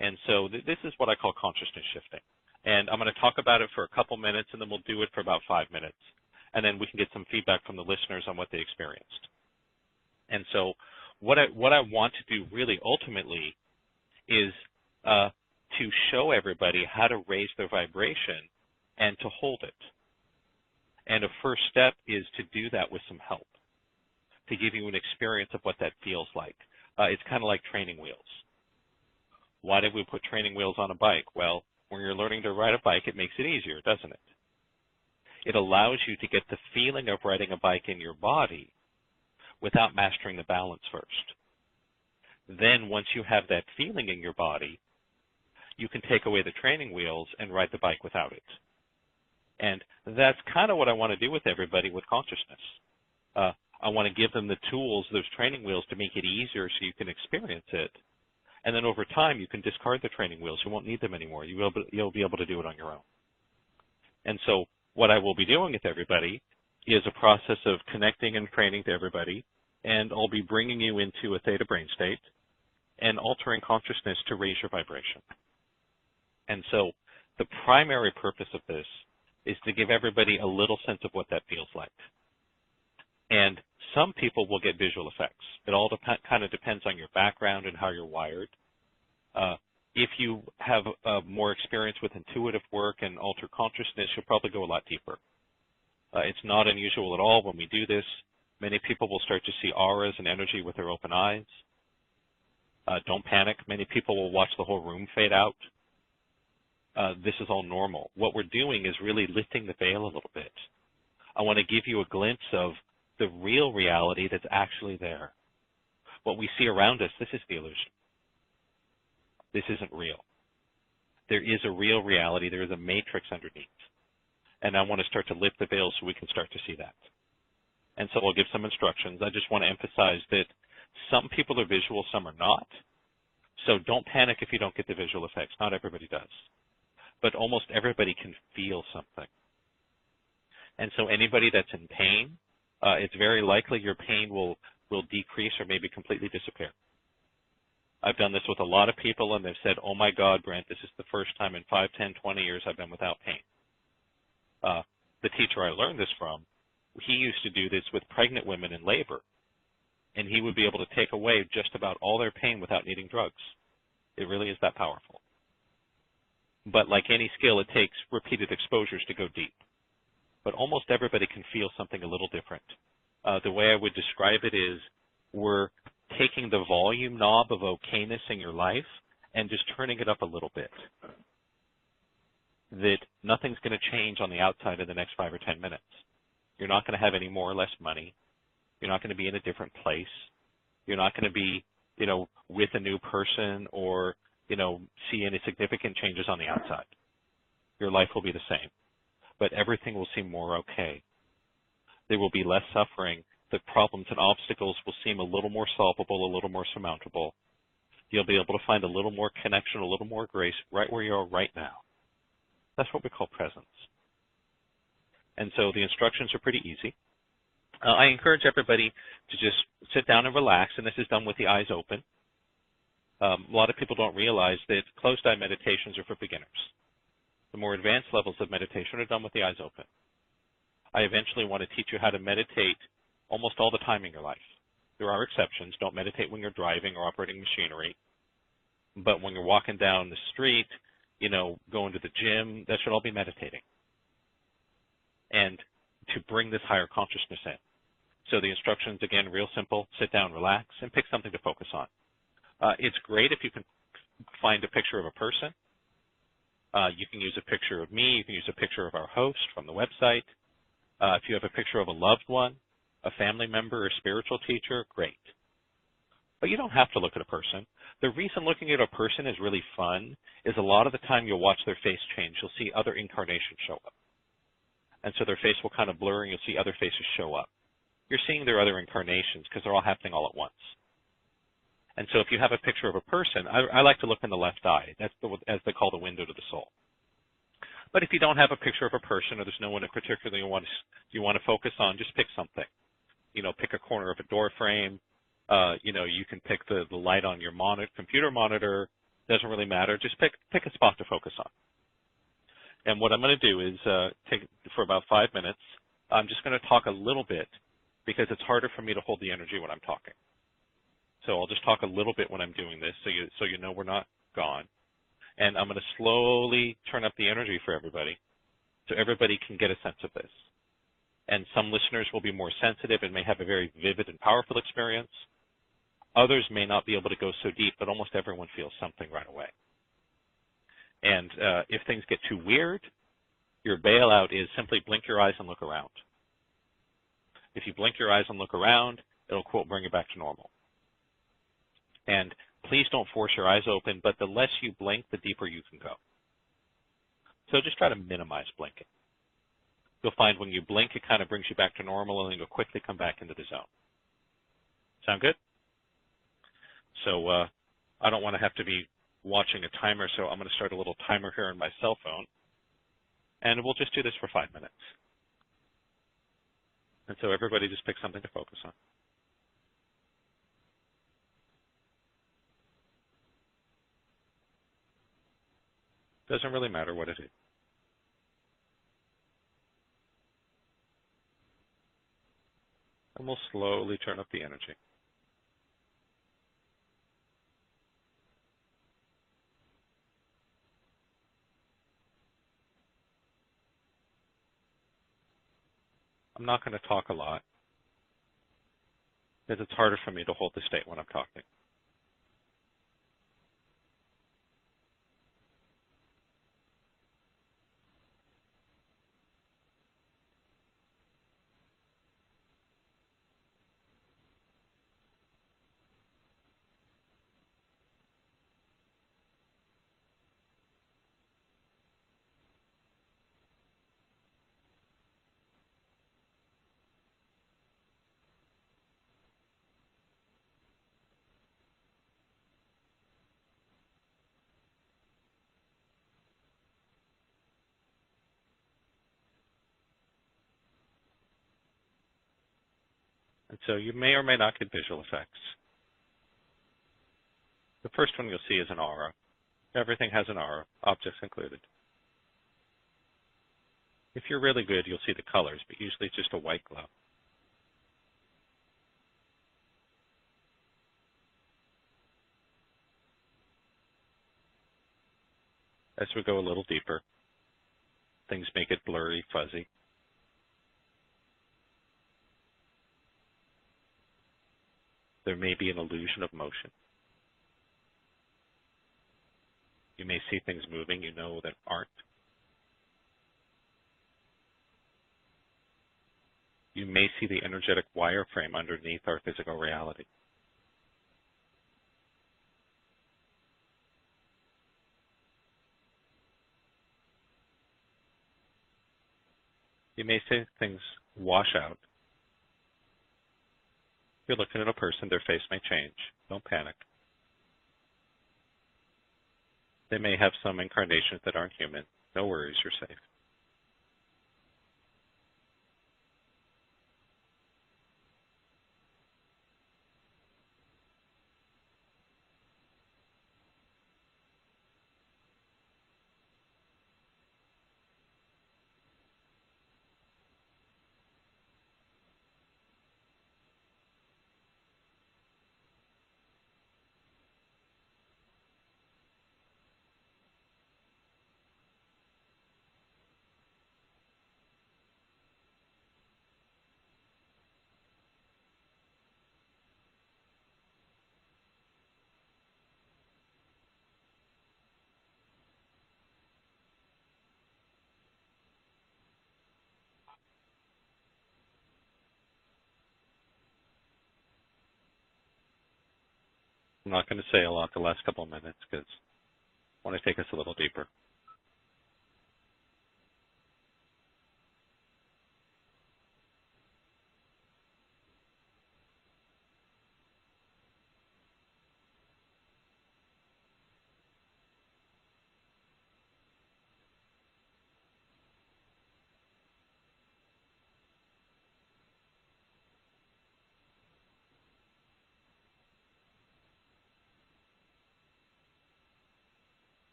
And so this is what I call consciousness shifting. And I'm going to talk about it for a couple minutes, and then we'll do it for about 5 minutes. And then we can get some feedback from the listeners on what they experienced. And so what I want to do really ultimately is to show everybody how to raise their vibration and to hold it. And a first step is to do that with some help, to give you an experience of what that feels like. It's kind of like training wheels. Why did we put training wheels on a bike? Well, when you're learning to ride a bike, it makes it easier, doesn't it? It allows you to get the feeling of riding a bike in your body without mastering the balance first. Then once you have that feeling in your body, you can take away the training wheels and ride the bike without it. And that's kind of what I want to do with everybody with consciousness. I want to give them the tools, those training wheels, to make it easier so you can experience it. And then over time, you can discard the training wheels. You won't need them anymore. You'll be able to do it on your own. And so what I will be doing with everybody is a process of connecting and training to everybody, and I'll be bringing you into a theta brain state and altering consciousness to raise your vibration. And so the primary purpose of this is to give everybody a little sense of what that feels like. And some people will get visual effects. It all kind of depends on your background and how you're wired. If you have more experience with intuitive work and altered consciousness, you'll probably go a lot deeper. It's not unusual at all when we do this. Many people will start to see auras and energy with their open eyes. Don't panic. Many people will watch the whole room fade out. This is all normal. What we're doing is really lifting the veil a little bit. I want to give you a glimpse of the real reality that's actually there. What we see around us, this is the illusion. This isn't real. There is a real reality. There is a matrix underneath. And I want to start to lift the veil so we can start to see that. And so I'll give some instructions. I just want to emphasize that some people are visual, some are not. So don't panic if you don't get the visual effects. Not everybody does. But almost everybody can feel something. And so anybody that's in pain, it's very likely your pain will decrease or maybe completely disappear. I've done this with a lot of people, and they've said, oh, my God, Brent, this is the first time in 5, 10, 20 years I've been without pain. The teacher I learned this from, he used to do this with pregnant women in labor, and he would be able to take away just about all their pain without needing drugs. It really is that powerful. But like any skill, it takes repeated exposures to go deep. But almost everybody can feel something a little different. The way I would describe it is we're taking the volume knob of okayness in your life and just turning it up a little bit. That nothing's going to change on the outside in the next 5 or 10 minutes. You're not going to have any more or less money. You're not going to be in a different place. You're not going to be, with a new person or, see any significant changes on the outside. Your life will be the same, but everything will seem more okay. There will be less suffering. The problems and obstacles will seem a little more solvable, a little more surmountable. You'll be able to find a little more connection, a little more grace right where you are right now. That's what we call presence. And so the instructions are pretty easy. I encourage everybody to just sit down and relax, and this is done with the eyes open. A lot of people don't realize that closed-eye meditations are for beginners. The more advanced levels of meditation are done with the eyes open. I eventually want to teach you how to meditate almost all the time in your life. There are exceptions. Don't meditate when you're driving or operating machinery. But when you're walking down the street, going to the gym, that should all be meditating. And to bring this higher consciousness in. So the instructions, again, real simple. Sit down, relax, and pick something to focus on. It's great if you can find a picture of a person. You can use a picture of me. You can use a picture of our host from the website. If you have a picture of a loved one, a family member, or spiritual teacher, great. But you don't have to look at a person. The reason looking at a person is really fun is a lot of the time you'll watch their face change. You'll see other incarnations show up. And so their face will kind of blur, and you'll see other faces show up. You're seeing their other incarnations because they're all happening all at once. And so if you have a picture of a person, I like to look in the left eye. That's as they call the window to the soul. But if you don't have a picture of a person, or there's no one in particular you want to focus on, just pick something. Pick a corner of a door frame. You can pick the light on your computer monitor. Doesn't really matter. Just pick a spot to focus on. And what I'm going to do is take for about 5 minutes. I'm just going to talk a little bit because it's harder for me to hold the energy when I'm talking. So I'll just talk a little bit when I'm doing this so you know we're not gone. And I'm going to slowly turn up the energy for everybody so everybody can get a sense of this. And some listeners will be more sensitive and may have a very vivid and powerful experience. Others may not be able to go so deep, but almost everyone feels something right away. And if things get too weird, your bailout is simply blink your eyes and look around. If you blink your eyes and look around, it'll, quote, bring you back to normal. And please don't force your eyes open, but the less you blink, the deeper you can go. So just try to minimize blinking. You'll find when you blink, it kind of brings you back to normal, and then you'll quickly come back into the zone. Sound good? So I don't want to have to be watching a timer, so I'm going to start a little timer here on my cell phone. And we'll just do this for 5 minutes. And so everybody just pick something to focus on. Doesn't really matter what it is. And we'll slowly turn up the energy. I'm not going to talk a lot because it's harder for me to hold the state when I'm talking. And so you may or may not get visual effects. The first one you'll see is an aura. Everything has an aura, objects included. If you're really good, you'll see the colors, but usually it's just a white glow. As we go a little deeper, things may get blurry, fuzzy. There may be an illusion of motion. You may see things moving you know that aren't. You may see the energetic wireframe underneath our physical reality. You may see things wash out. If you're looking at a person, their face may change. Don't panic. They may have some incarnations that aren't human. No worries, you're safe. I'm not going to say a lot the last couple of minutes because I want to take us a little deeper.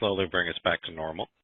slowly bring us back to normal.